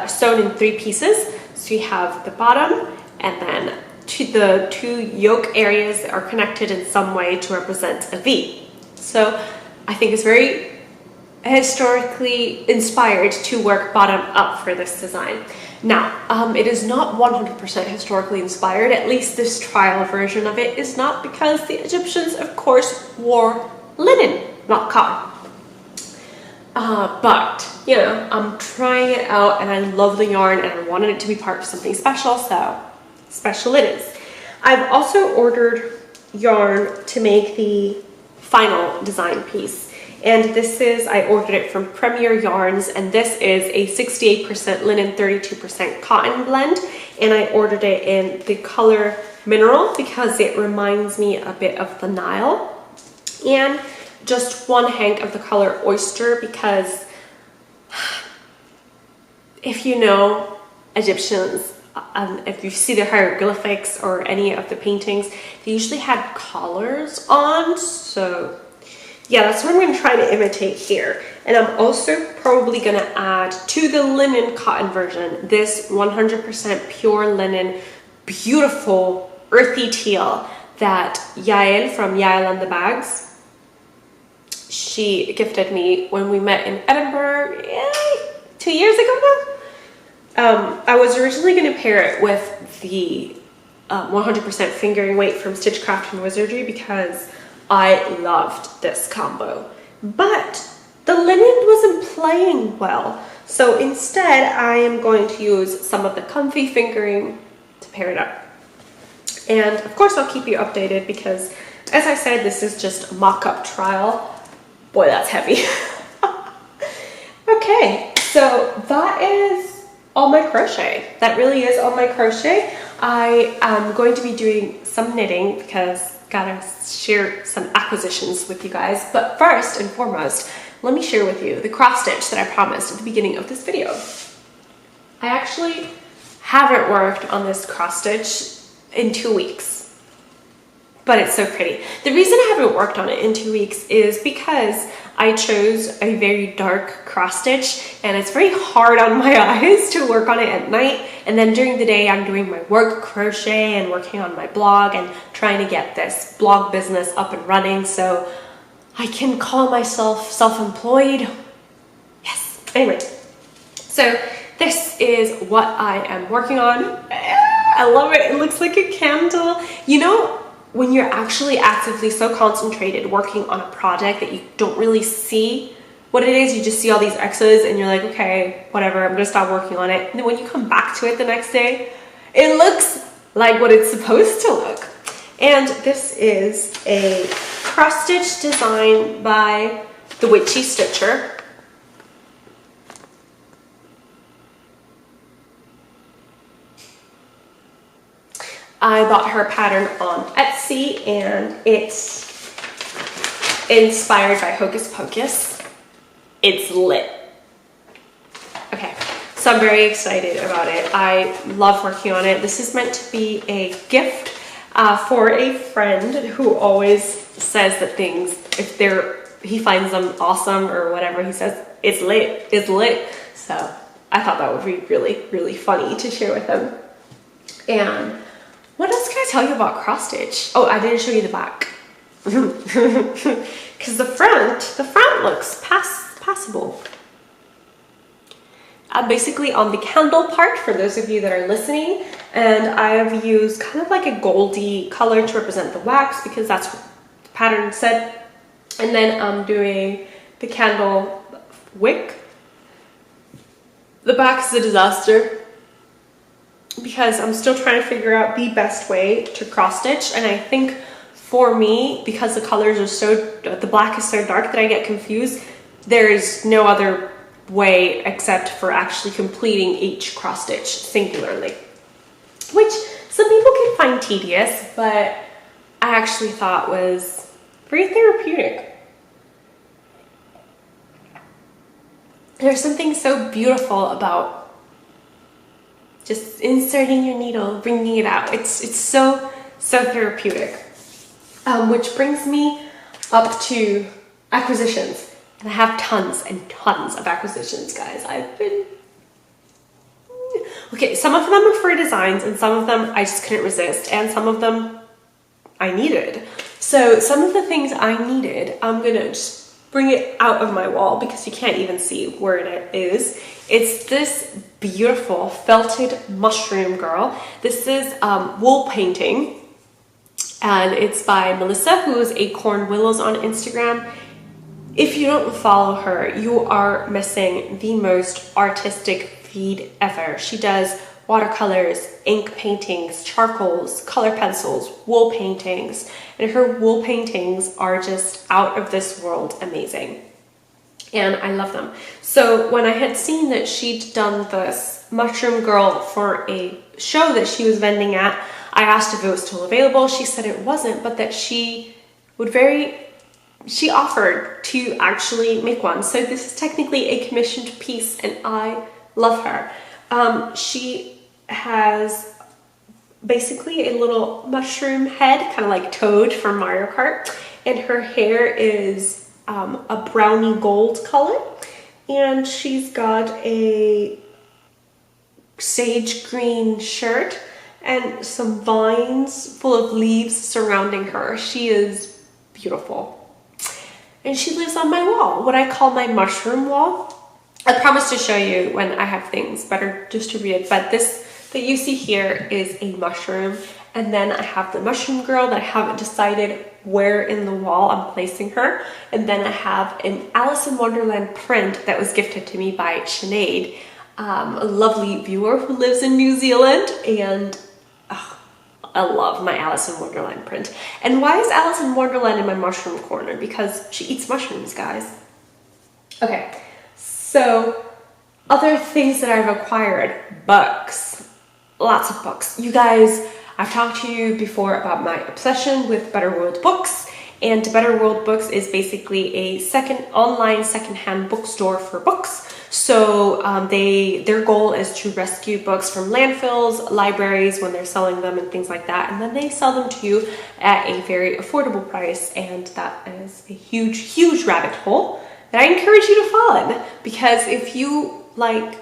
sewn in 3 pieces. So you have the bottom, and then the 2 yoke areas are connected in some way to represent a V. So I think it's very historically inspired to work bottom up for this design. Now, it is not 100% historically inspired, at least this trial version of it is not, because the Egyptians, of course, wore linen, not cotton. But, you know, I'm trying it out, and I love the yarn, and I wanted it to be part of something special, so special it is. I've also ordered yarn to make the final design piece. And this is, I ordered it from Premier Yarns, and this is a 68% linen, 32% cotton blend. And I ordered it in the color Mineral because it reminds me a bit of the Nile. And just 1 hank of the color Oyster, because if you know Egyptians, if you see the hieroglyphics or any of the paintings, they usually had collars on. So yeah, that's what I'm going to try to imitate here. And I'm also probably going to add to the linen cotton version this 100% pure linen, beautiful earthy teal that Yael from Yael and the Bags she gifted me when we met in Edinburgh 2 years ago now. I was originally going to pair it with the 100% fingering weight from Stitchcraft and Wizardry because I loved this combo. But the linen wasn't playing well. So instead, I am going to use some of the comfy fingering to pair it up. And of course, I'll keep you updated because, as I said, this is just a mock-up trial. Boy, that's heavy. Okay, so that is all my crochet. That really is all my crochet. I am going to be doing some knitting because I gotta share some acquisitions with you guys. But first and foremost, let me share with you the cross stitch that I promised at the beginning of this video. I actually haven't worked on this cross stitch in 2 weeks, but it's so pretty. The reason I haven't worked on it in 2 weeks is because I chose a very dark cross stitch and it's very hard on my eyes to work on it at night, and then during the day I'm doing my work crochet and working on my blog and trying to get this blog business up and running so I can call myself self-employed. Yes. Anyway, so this is what I am working on. I love it. It looks like a candle. You know, when you're actually actively so concentrated working on a project that you don't really see what it is, you just see all these X's and you're like, okay, whatever, I'm gonna stop working on it. And then when you come back to it the next day, it looks like what it's supposed to look. And this is a cross stitch design by the Witchy Stitcher. I bought her pattern on Etsy and it's inspired by Hocus Pocus. It's lit. Okay, so I'm very excited about it. I love working on it. This is meant to be a gift for a friend who always says that things, if he finds them awesome or whatever, he says, it's lit, it's lit. So I thought that would be really, really funny to share with him. And what else can I tell you about cross stitch? Oh, I didn't show you the back. Because the front looks passable. Basically on the candle part, for those of you that are listening, and I have used kind of like a goldy color to represent the wax because that's what the pattern said. And then I'm doing the candle wick. The back is a disaster because I'm still trying to figure out the best way to cross stitch, and I think for me, because the colors are the black is so dark that I get confused, there is no other way except for actually completing each cross stitch singularly, which some people can find tedious, but I actually thought was very therapeutic. There's something so beautiful about just inserting your needle, bringing it out. It's so therapeutic. Which brings me up to acquisitions. And I have tons and tons of acquisitions, guys. Okay, some of them are for designs and some of them I just couldn't resist, and some of them I needed. So some of the things I needed, I'm gonna just bring it out of my wall because you can't even see where it is. It's this beautiful felted mushroom girl. This is wool painting. And it's by Melissa, who is Acorn Willows on Instagram. If you don't follow her, you are missing the most artistic feed ever. She does watercolors, ink paintings, charcoals, color pencils, wool paintings, and her wool paintings are just out of this world amazing. And I love them. So when I had seen that she'd done this mushroom girl for a show that she was vending at, I asked if it was still available. She said it wasn't, but that she offered to actually make one. So this is technically a commissioned piece and I love her. She has basically a little mushroom head, kind of like Toad from Mario Kart. And her hair is a browny gold color. And she's got a sage green shirt and some vines full of leaves surrounding her. She is beautiful. And she lives on my wall, what I call my mushroom wall. I promise to show you when I have things better distributed, but this that you see here is a mushroom. And then I have the mushroom girl that I haven't decided where in the wall I'm placing her. And then I have an Alice in Wonderland print that was gifted to me by Sinead, a lovely viewer who lives in New Zealand. And I love my Alice in Wonderland print. And why is Alice in Wonderland in my mushroom corner? Because she eats mushrooms, guys. Okay, so other things that I've acquired, books, lots of books. You guys, I've talked to you before about my obsession with Better World Books, and Better World Books is basically a online secondhand bookstore for books. So their goal is to rescue books from landfills, libraries when they're selling them and things like that, and then they sell them to you at a very affordable price, and that is a huge, huge rabbit hole that I encourage you to fall in, because if you like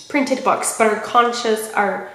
printed books but are conscious, are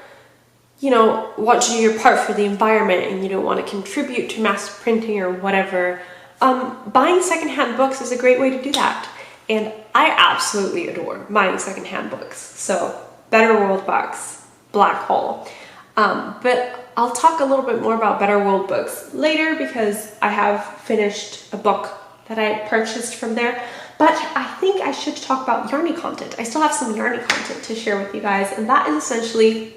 want to do your part for the environment and you don't want to contribute to mass printing or whatever, buying secondhand books is a great way to do that. And I absolutely adore buying secondhand books. So Better World Books, black hole. But I'll talk a little bit more about Better World Books later, because I have finished a book that I purchased from there. But I think I should talk about yarny content. I still have some yarny content to share with you guys, and that is essentially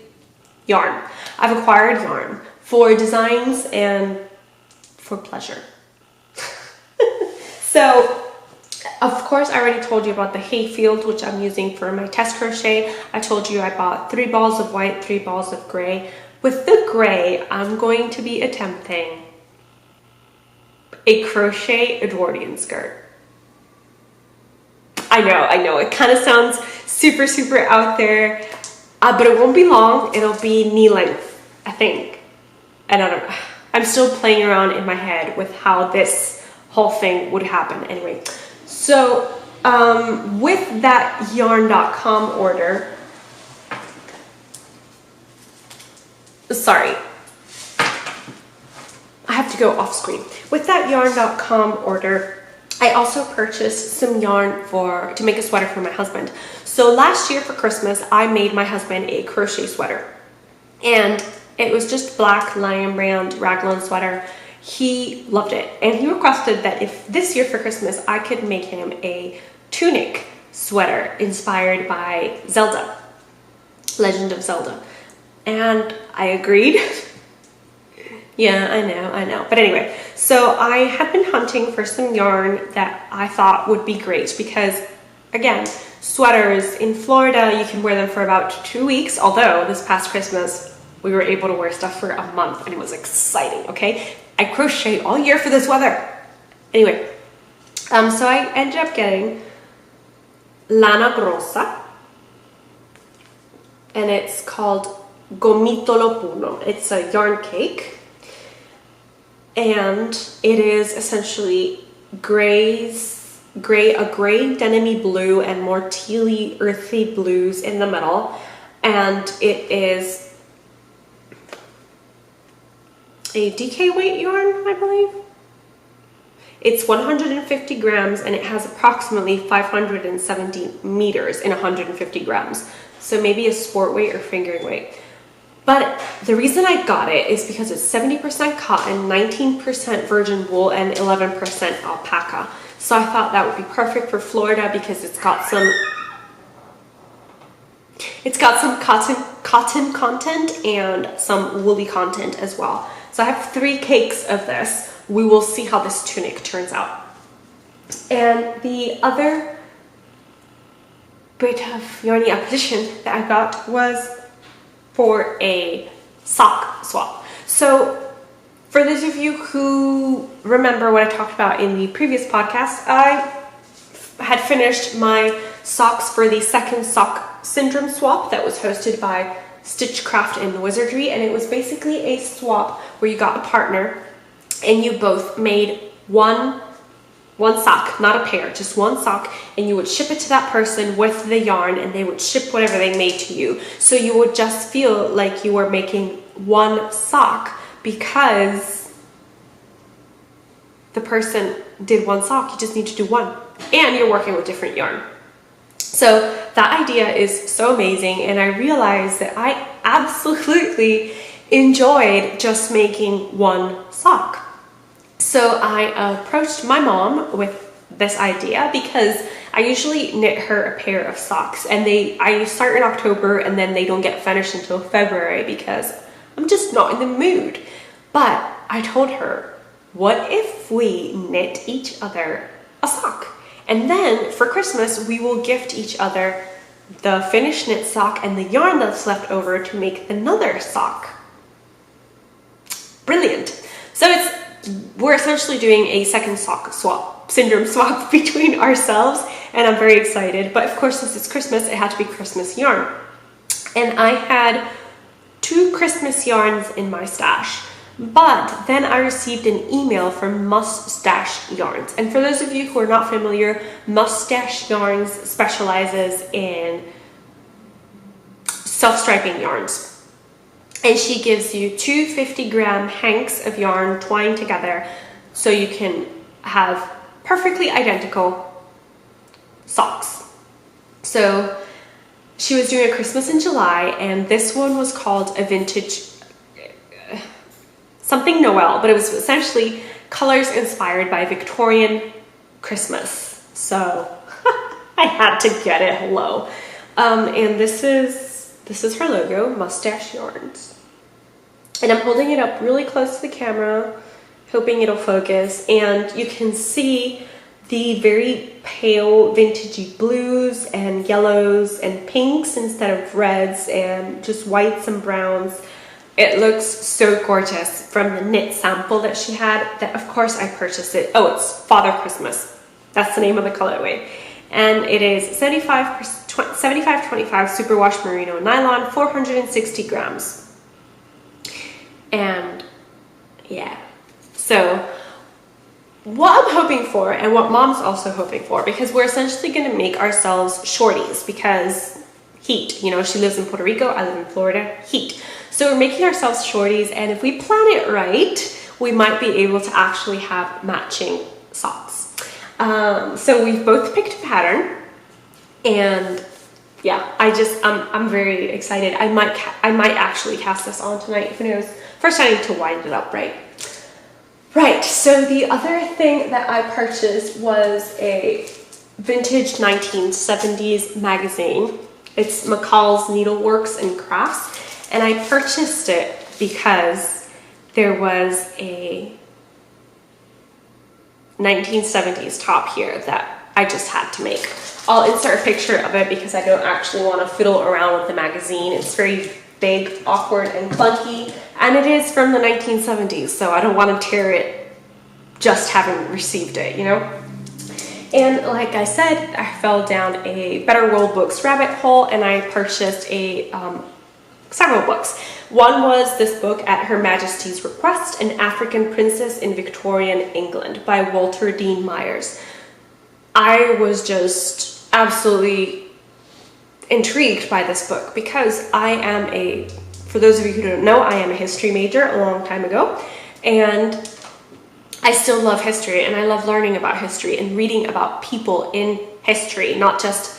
yarn. I've acquired yarn for designs and for pleasure. So, of course, I already told you about the hayfield, which I'm using for my test crochet. I told you I bought 3 balls of white, 3 balls of gray. With the gray, I'm going to be attempting a crochet Edwardian skirt. I know, it kind of sounds super, super out there, but it won't be long. It'll be knee length, I think. And I don't know. I'm still playing around in my head with how this whole thing would happen. Anyway, so with that yarn.com order, sorry, I have to go off screen. With that yarn.com order, I also purchased some yarn to make a sweater for my husband. So last year for Christmas, I made my husband a crochet sweater. And it was just black Lion Brand raglan sweater. He loved it. And he requested that if this year for Christmas, I could make him a tunic sweater inspired by Zelda, Legend of Zelda. And I agreed. Yeah, I know. But anyway, so I had been hunting for some yarn that I thought would be great because, again, sweaters in Florida, you can wear them for about 2 weeks, although this past Christmas, we were able to wear stuff for a month, and it was exciting, okay? I crochet all year for this weather. Anyway, so I ended up getting Lana Grossa, and it's called Gomitolo Puno. It's a yarn cake. And it is essentially a gray denim-y blue and more tealy, earthy blues in the middle. And it is a DK weight yarn, I believe. It's 150 grams and it has approximately 570 meters in 150 grams. So maybe a sport weight or fingering weight. But the reason I got it is because it's 70% cotton, 19% virgin wool, and 11% alpaca. So I thought that would be perfect for Florida because it's got some cotton content and some woolly content as well. So I have 3 cakes of this. We will see how this tunic turns out. And the other bit of yarny acquisition that I got was for a sock swap. So for those of you who remember what I talked about in the previous podcast, I had finished my socks for the second sock syndrome swap that was hosted by Stitchcraft and Wizardry, and it was basically a swap where you got a partner and you both made one sock, not a pair, just one sock, and you would ship it to that person with the yarn and they would ship whatever they made to you. So you would just feel like you were making one sock because the person did one sock, you just need to do one. And you're working with different yarn. So that idea is so amazing, and I realized that I absolutely enjoyed just making one sock. So I approached my mom with this idea because I usually knit her a pair of socks, and I start in October and then they don't get finished until February because I'm just not in the mood. But I told her, what if we knit each other a sock? And then for Christmas, we will gift each other the finished knit sock and the yarn that's left over to make another sock. Brilliant. So we're essentially doing a second sock swap, syndrome swap between ourselves, and I'm very excited. But of course, since it's Christmas, it had to be Christmas yarn. And I had 2 Christmas yarns in my stash. But then I received an email from Mustache Yarns. And for those of you who are not familiar, Mustache Yarns specializes in self-striping yarns. And she gives you 2 50-gram hanks of yarn twined together so you can have perfectly identical socks. So she was doing a Christmas in July, and this one was called a vintage something Noel, but it was essentially colors inspired by Victorian Christmas. So I had to get it. Hello. And this is her logo, Mustache Yarns. And I'm holding it up really close to the camera, hoping it'll focus. And you can see the very pale vintagey blues and yellows and pinks instead of reds, and just whites and browns. It looks so gorgeous from the knit sample that she had, that of course I purchased it. Oh, it's Father Christmas. That's the name of the colorway. And it is 75-25 superwash merino nylon, 460 grams. And yeah, so what I'm hoping for, and what Mom's also hoping for, because we're essentially going to make ourselves shorties because heat. You know, she lives in Puerto Rico, I live in Florida, heat. So we're making ourselves shorties, and if we plan it right, we might be able to actually have matching socks. So we've both picked a pattern, and yeah, I'm very excited. I might actually cast this on tonight, who knows. First I need to wind it up, right? Right, so the other thing that I purchased was a vintage 1970s magazine. It's McCall's Needleworks and Crafts. And I purchased it because there was a 1970s top here that I just had to make. I'll insert a picture of it because I don't actually want to fiddle around with the magazine. It's very big, awkward, and clunky. And it is from the 1970s, so I don't want to tear it just having received it, you know? And like I said, I fell down a Better World Books rabbit hole, and I purchased several books. One was this book, At Her Majesty's Request, An African Princess in Victorian England by Walter Dean Myers. I was just absolutely intrigued by this book because for those of you who don't know, I am a history major a long time ago, and I still love history, and I love learning about history and reading about people in history, not just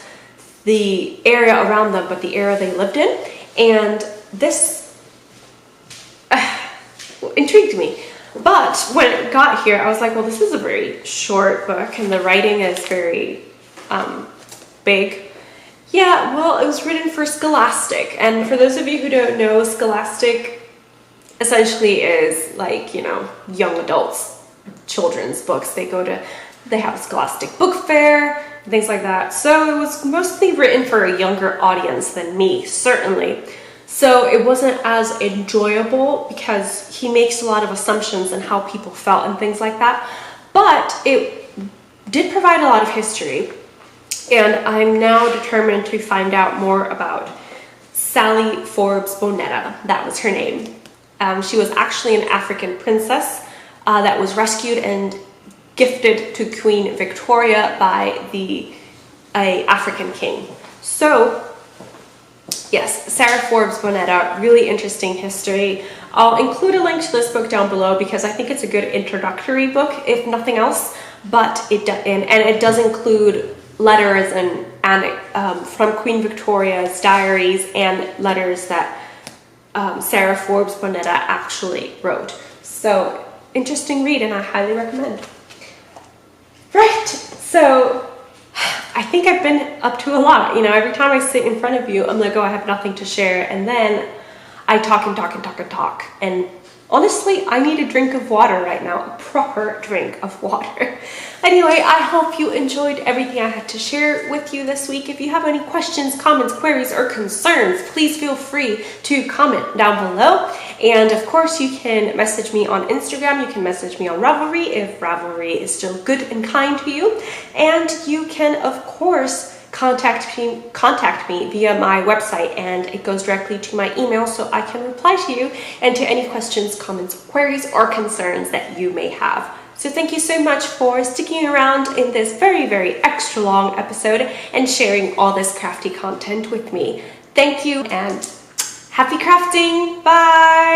the area around them, but the era they lived in. And this intrigued me. But when it got here, I was like, well, this is a very short book, and the writing is very big. Yeah, well, it was written for Scholastic. And for those of you who don't know, Scholastic essentially is like, you know, young adults, children's books. They have a Scholastic book fair, things like that. So it was mostly written for a younger audience than me, certainly. So it wasn't as enjoyable because he makes a lot of assumptions on how people felt and things like that. But it did provide a lot of history, and I'm now determined to find out more about Sally Forbes Bonetta. That was her name. She was actually an African princess that was rescued and gifted to Queen Victoria by a African king. So Yes, Sarah Forbes Bonetta, really interesting history. I'll include a link to this book down below because I think it's a good introductory book, if nothing else. But it does include letters and from Queen Victoria's diaries and letters that Sarah Forbes Bonetta actually wrote. So interesting read, and I highly recommend. Right, so I think I've been up to a lot. Every time I sit in front of you, I'm like, oh, I have nothing to share. And then I talk and talk and talk and talk. And honestly, I need a drink of water right now, a proper drink of water. Anyway, I hope you enjoyed everything I had to share with you this week. If you have any questions, comments, queries, or concerns, please feel free to comment down below. And of course, you can message me on Instagram. You can message me on Ravelry if Ravelry is still good and kind to you. And you can, of course, contact me via my website, and it goes directly to my email, so I can reply to you and to any questions, comments, queries, or concerns that you may have. So thank you so much for sticking around in this very, very extra long episode and sharing all this crafty content with me. Thank you, and happy crafting. Bye.